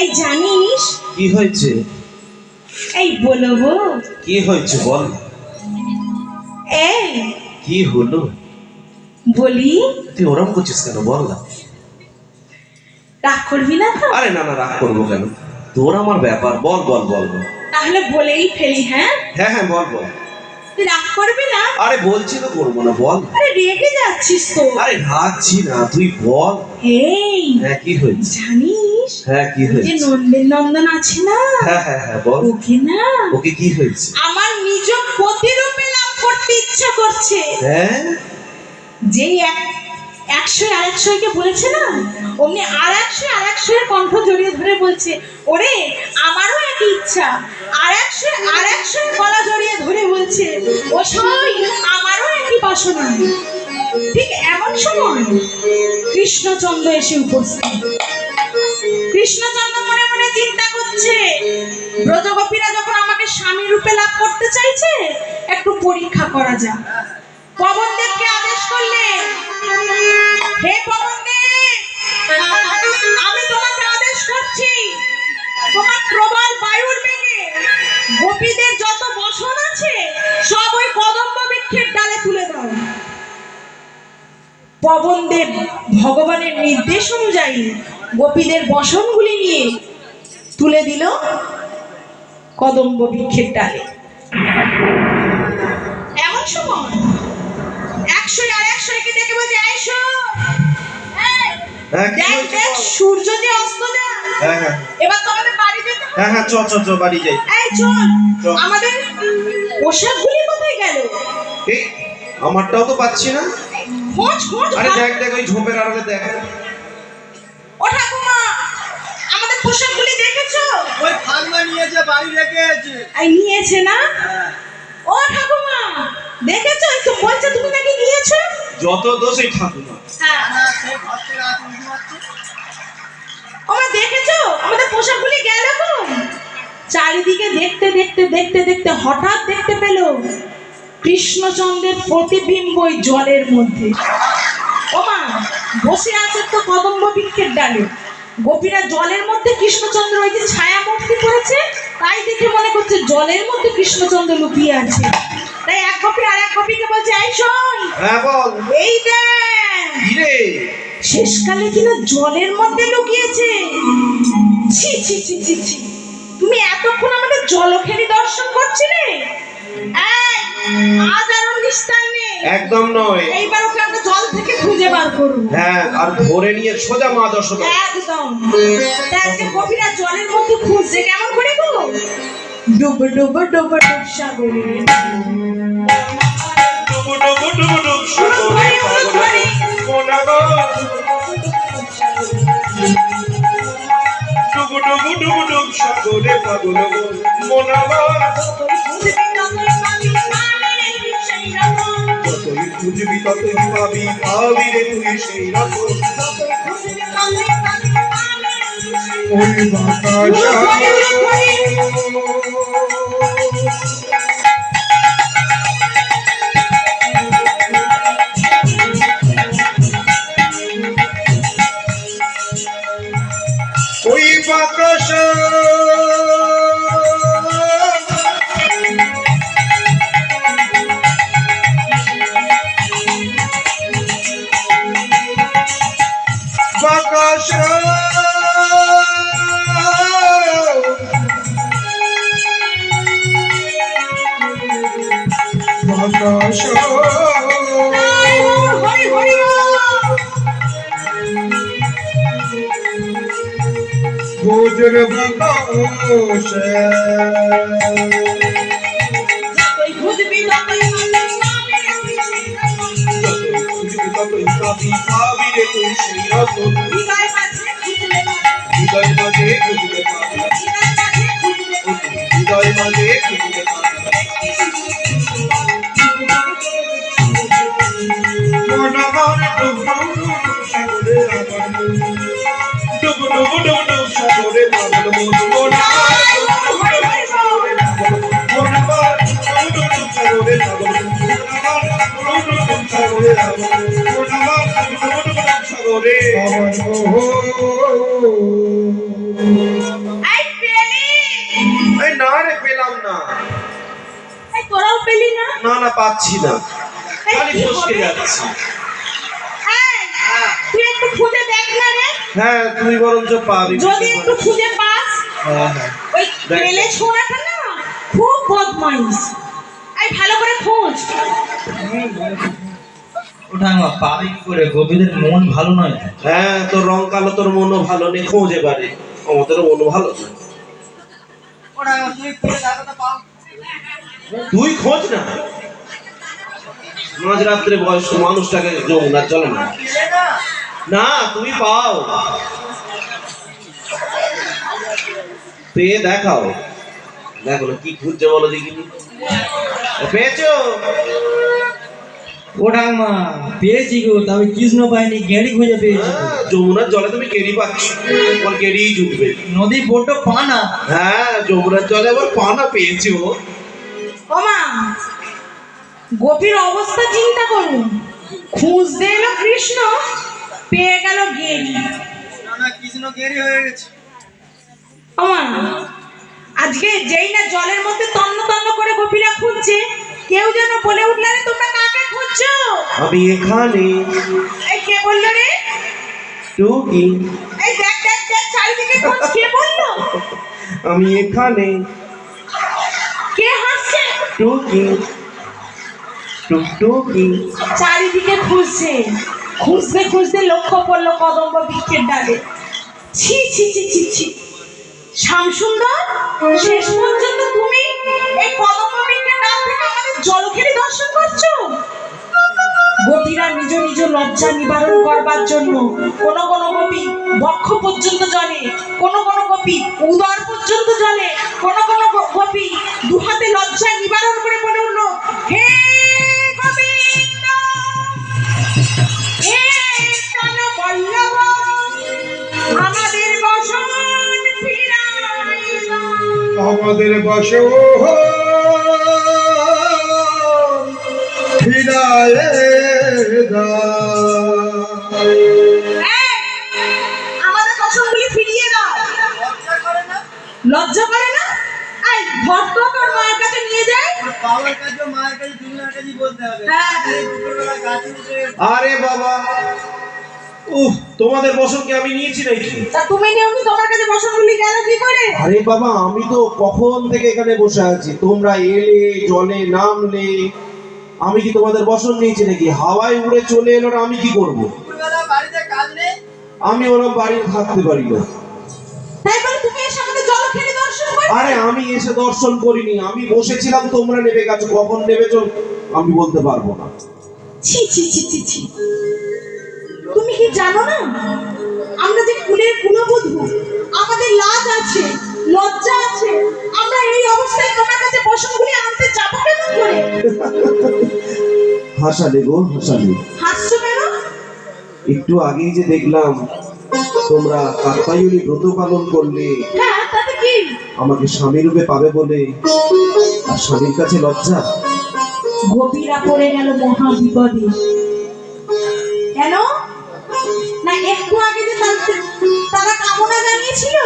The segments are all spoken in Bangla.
এই জানিস কি হয়েছে? এই বলবো কি হয়েছে বল। এই কি হলো বলি? তুই ওরম করছিস কেন বল না। রাগ করবি না তো? আরে না না, রাগ করবো কেন, তোর আমার ব্যাপার, বল বল বল বল। তাহলে বলেই ফেলি। হ্যাঁ হ্যাঁ হ্যাঁ বল বল। তুই রাগ করবি না? আরে বলছি তো করবো না, বল। আরে রেগে যাচ্ছিস তো। আরে রাখছি না, তুই বল। এই হ্যাঁ কি হয়েছে? জানিস হ্যাঁ কি যে হয়েছে? নন্দের নন্দন আছে না, হ্যাঁ হ্যাঁ হ্যাঁ বল। ওকে না ওকে কি হয়েছে? আমার নিজ প্রতিরূপে লাভ করতে ইচ্ছা করছে। হ্যাঁ যেই 100 বলেছে না, অমনি আর 100 কণ্ঠ জড়িয়ে ধরে বলছে, ওরে আমারও একই ইচ্ছা। আর 100 গলা জড়িয়ে ধরে বলছে, ও সই আমারও একই বাসনা। ঠিক এমন সময় কৃষ্ণচন্দ্র এসে উপস্থিত। কৃষ্ণচন্দ্র মনে মনে চিন্তা করছে, ব্রজগোপীরা যখন আমাকে স্বামী রূপে লাভ করতে চাইছে, একটু পরীক্ষা করা যাক। পবনদেবকে আদেশ করলেন, হে পবনদেব, আমি তোমাকে আদেশ করছি, তোমার প্রবল বায়ুর বেগে গোপীদের যত বসন আছে সব ওই কদম্ব বৃক্ষের ডালে তুলে দাও। পবনদেব ভগবানের নির্দেশ অনুযায়ী গোপীদের বসনগুলি নিয়ে তুলে দিল কদম্ব বৃক্ষের ডালে। এমন সময় 100 দেখে বলছে, আইসো দেখ সূর্য যে অস্ত যায়। হ্যাঁ হ্যাঁ এবার তো আমাদের বাড়ি যেতে হবে। হ্যাঁ হ্যাঁ চ চ চ বাড়ি যাই। এই চল, আমাদের পোশাকগুলি কোথায় গেল? এই আমারটাও তো পাচ্ছি না। খোঁজ খোঁজ। আরে দেখ দেখ ওই ঝোপের আড়ালে দেখ। ও ঠাকুমা, আমাদের পোশাকগুলি দেখেছো? ওই ঠাকুমা নিয়েছে, বাড়ি রেখেছে। এই নিয়েছে না? ও ঠাকুমা দেখেছো? একটু বলছে তুমি নাকি নিয়েছো। যত দোষ এই ঠাকুমা। হ্যাঁ হ্যাঁ, সেই ঘর থেকে আসে উঠে যাচ্ছে। ওমা দেখেছো আমাদের পোশাকগুলি গেল কোন? চারিদিকে দেখতে দেখতে দেখতে দেখতে হঠাৎ দেখতে পেল কৃষ্ণচন্দ্রের প্রতিবিম্ব ওই জলের মধ্যে। ওমা বসে আছে তো কদম্ব বৃক্ষের ডালে। গোপীরা জলের মধ্যে কৃষ্ণচন্দ্র ওই যে ছায়া মূর্তি করেছে, তাই দেখে মনে করছে জলের মধ্যে কৃষ্ণচন্দ্র লুকিয়ে আছে। তাই এক গোপী আর এক গোপীকে বলছে, এই শোন, হ্যাঁ বল। এই দেখ কি রে? শেষকালে কিনা জলের মধ্যে লুকিয়েছে। ছি ছি ছি ছি ছি, তুমি এতক্ষণ আমাদের জলখেরি দর্শন করছিলে। এই আজ আর ওর নিস্তার নেই। একদম নয়। এইবার ওকে আমরা জল থেকে খুঁজে বার করব। হ্যাঁ আর ধরে নিয়ে সোজা মা যশোদা। একদম। তাই আজকে গোপীরা জলের মধ্যে খুঁজছে কেমন করে গো? ডুব ডুব ডুব ডুব সাগরে, ডুব ডুব ডুব ডুব সাগরে পাগল মোনা গো। ডুব ডুব ডুব ডুব সাগরে পাগল মোনা গো। যতই খুঁজবি ততই পাবি, পাবি রে তুই সেই রকম। ওই বাতাসা ওই বাতাসা বাতাসা বাতাসা হরি হরি ভোজন বাতাসা যতই খুঁজবি ততই ততই পাবি, পাবি রে তুই সেই রকম। হৃদয় মাঝে খুঁজলে হৃদয় মাঝে খুঁজলে পাবি, হৃদয় মাঝে খুঁজলে পাবি। মন আমার ডুব ডুব ডুব সাগরে আমার মন। ডুব ডুব ডুব ডুব সাগরে পাগল মন। মন আমার ডুব ডুব ডুব সাগরে পাগল মন। মন আমার ডুব ডুব ডুব সাগরে পাগল মন। মন আমার ডুব ডুব ডুব সাগরে সাগরে এই পেলি এই না রে পেলাম না এই তোরাও পেলি না না না পাচ্ছি না এই খালি কি ফসকে হবে? যাচ্ছি এই, তুই একটু খুঁজে দেখ না রে হ্যাঁ তুই বরঞ্চ পাবি যদি একটু খুঁজে পাস হ্যাঁ হ্যাঁ ওই দেখ। পেলে ছোড়াটা না খুব বদমাইশ এই ভালো করে খোঁজ ওটা আমার পাবে কি করে? গোপীদের মন ভালো নয়। হ্যাঁ তোর রং কালো, তোর মনও ভালো নেই, খোঁজ এবারে। আমাদেরও মন ভালো না, ওটা তুমি খুলে দেখো তো পাও। তুই খোঁজ না। মাঝ রাত্রে বয়স্ক মানুষটাকে যমুনার চলে না পেলে না না, তুমি পাও, পেয়ে দেখাও। দেখো না কি খুঁজছে বলো দেখি। পেয়েছো? ওটা মা পেয়েছি গো, তবে কৃষ্ণ পাইনি, গেঁড়ি খুঁজে পেয়েছি। হ্যাঁ, যমুনার জলে তুমি গেড়ি পাচ্ছ, তোমার গেড়িই জুটবে। নদী বড্ড পানা। হ্যাঁ, যমুনার জলে আবার পানা পেয়েছো। ওমা গোপীর অবস্থা চিন্তা করুন, খুঁজতে এলো কৃষ্ণ, পেয়ে গেল গেরি। না না কৃষ্ণ গেরি হয়ে গেছে। ওমা আজকে যেই না জলের মধ্যে তন্ন তন্ন করে গোপীরা খুঁজছে, কেউ যেন বলে উঠলে রে তোমরা কাকে খুঁজছো? আমি এখানে এই কে বললো রে? টুকি, এই দেখ দেখ দেখ চারিদিকে খোঁজ, কে বললো? আমি এখানে কে হাসছে? টুকি টুকটুকি। চারিদিকে খুঁজছে, খুঁজতে খুঁজতে লক্ষ্য করলো কদম্ব বৃক্ষের ডালে। ছি ছি ছি ছি ছি, শ্যামসুন্দর, শেষ পর্যন্ত তুমি এই কদম্ব বৃক্ষের ডাল থেকে আমাদের জলঘেরি দর্শন করছো? গোপীরা নিজ নিজ লজ্জা নিবারণ করবার জন্য কোন কোন গোপী বক্ষ পর্যন্ত জলে, কোন কোন গোপী উদর পর্যন্ত জলে, কোন কোন গোপী দুহাতে লজ্জা নিবারণ করে বলে উঠলো, হে গোবিন্দ, হে প্রাণবল্লভ, আমাদের বসন ফিরাইয়া। আমাদের বসো ফিরায়ে দাও। এই, আমাদের বসনগুলি ফিরিয়ে দাও। লজ্জা করে না? লজ্জা করে না? এই ভক্ত তোর মায়ের কাছে নিয়ে যায়। বাবার কাছে মায়ের কাছে দুজনের কাছেই বলতে হবে। হ্যাঁ। এই দুপুরবেলা গাছে উঠে আরে বাবা, উহ, তোমাদের বসনকে আমি নিয়েছি নাকি? তা তুমি নিয়মি তোমার কাছে বসনগুলি গেল কি করে? আরে বাবা, আমি তো কখন থেকে এখানে বসে আছি, তোমরা এলে জলে নামলে, আমি কি তোমাদের বসন নিয়েছি নাকি? হাওয়ায় উড়ে চলে এলো, আমি কি করব? দুপুরবেলা বাড়িতে কাজ নেই। আমি ওরকম বাড়িতে থাকতে পারি না। তাই বলে তুমি এসে আমাদের জলঘেরি দর্শন করো? আরে আমি এসে দর্শন করিনি, আমি বসেছিলাম, তোমরা নেবে গেছো, কখন নেবেছো আমি বলতে পারবো না। ছি ছি ছি ছি ছি, তুমি কি জানো না আমরা যে কুলের কুলবধূ, আমাদের লাজ আছে, লজ্জা আছে, আমরা এই অবস্থায় তোমার কাছে বসনগুলি আনতে যাবো কেমন করে? হাসালে গো, হাসালে। হাসছো কেন? একটু আগেই যে দেখলাম তোমরা কাত্যায়নী ব্রত পালন করলে, হ্যাঁ তাতে কি? আমাকে স্বামী রূপে পাবে বলে, আর স্বামীর কাছে লজ্জা। গোপীরা পড়ে গেল মহা বিপদে। কেন না একটু আগে যে তারা কামনা জানিয়েছিল,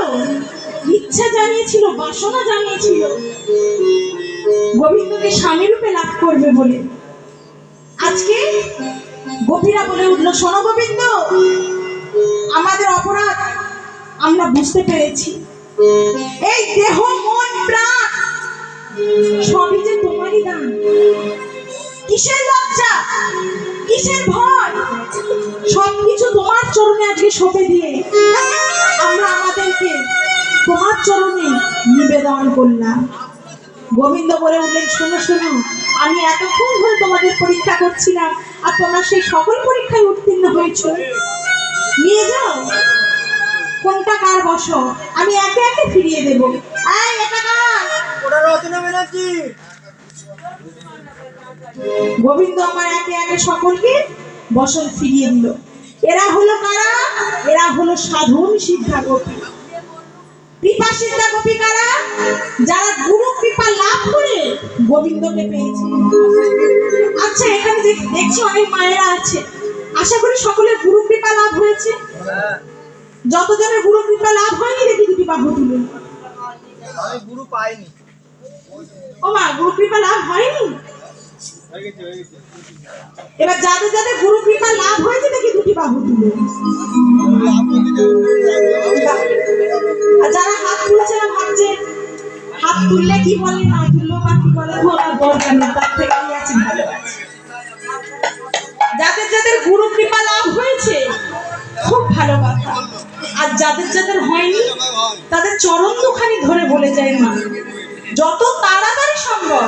ইচ্ছা জানিয়েছিল, বাসনা জানিয়েছিল গোবিন্দকে স্বামী রূপে লাভ করবে বলে। আজকে গোপীরা বলে উঠলো, শোনো গোবিন্দ, আমাদের অপরাধ আমরা বুঝতে পেরেছি, এই দেহ মন প্রাণ সবই যে তোমারই দান। কিসের লজ্জা, কিসের ভয়, সবকিছু তোমার চরণে আজকে সঁপে দিয়ে আমরা আমাদেরকে তোমার চরণে নিবেদন করলাম। গোবিন্দ বলে উঠলেন, শোনো শোনো, আমি এতক্ষণ ধরে তোমাদের পরীক্ষা করছিলাম, আর তোমরা সেই সকল পরীক্ষায় উত্তীর্ণ হয়েছো। নিয়ে যাও, কোনটা কার বসো, আমি একে একে ফিরিয়ে দেবো। এই এটা কার? ওটা রচনা ব্যানার্জি। গোবিন্দ আমার একে একে সকলকে বসন ফিরিয়ে দিল। এরা হলো কারা? এরা হলো সাধন সিদ্ধা গোপী। কৃপা সিদ্ধা গোপী কারা? যারা গুরু কৃপা লাভ করে গোবিন্দকে পেয়েছে। আচ্ছা, এখানে দেখছি অনেক মায়েরা আছে, আশা করি সকলে গুরু কৃপা লাভ হয়েছে? হ্যাঁ, যতজনের গুরু কৃপা লাভ হয়নি দেখি দুটি বাহু তুলুন। আমি গুরু পাইনি। ও মা, গুরু কৃপা লাভ হয়নি? হয়ে গেছে, হয়ে গেছে। এবার যাদের যাদের গুরু কৃপা লাভ হয়েছে দেখি দুটি বাহু তুলুন। আর যারা হাত তুলছে না ভাবছে হাত তুললে কি বলে, না তুললেও বা কি বলে, ধরা দরকার নেই, তার থেকে কি আছে, ভালো আছে। যাদের যাদের গুরু কৃপা লাভ হয়েছে খুব ভালো কথা, আর যাদের যাদের হয়নি তাদের চরণ দুখানি ধরে বলে যায় না, যত তাড়াতাড়ি সম্ভব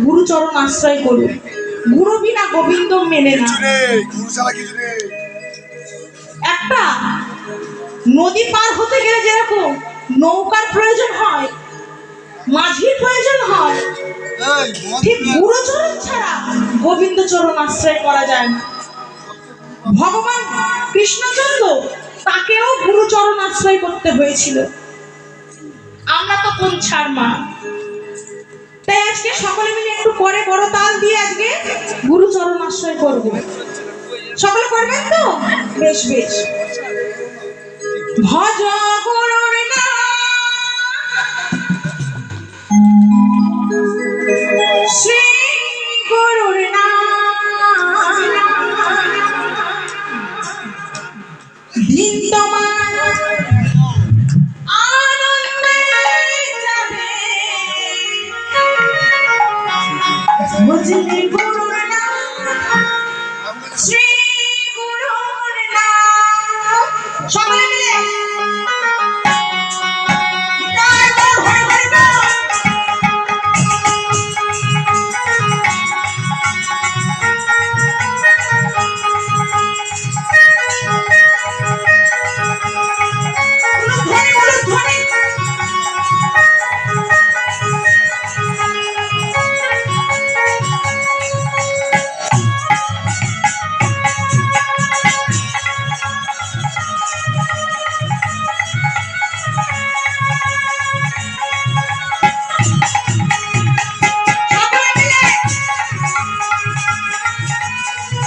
গুরু চরণ আশ্রয় করুন। গুরু বিনা গোবিন্দ মেনে না। একটা নদী পার হতে গেলে যেরকম নৌকার প্রয়োজন হয়, মাঝির প্রয়োজন হয়, ঠিক গুরুচরণ ছাড়া গোবিন্দ চরণ আশ্রয় করা যায় না। ভগবান কৃষ্ণচন্দ্র তাকেও গুরুচরণ আশ্রয় করতে হয়েছিল। আমরা তো কোন ছাড় মা, তাই আজকে সকলে মিলে একটু করে বড় তাল দিয়ে আজকে গুরুচরণ আশ্রয় করব। সকলে করবেন তো? বেশ বেশ। ভজ গুরুর নাম, শ্রী গুরুর নাম, দিন তোমার আনন্দে যাবে, বুঝলে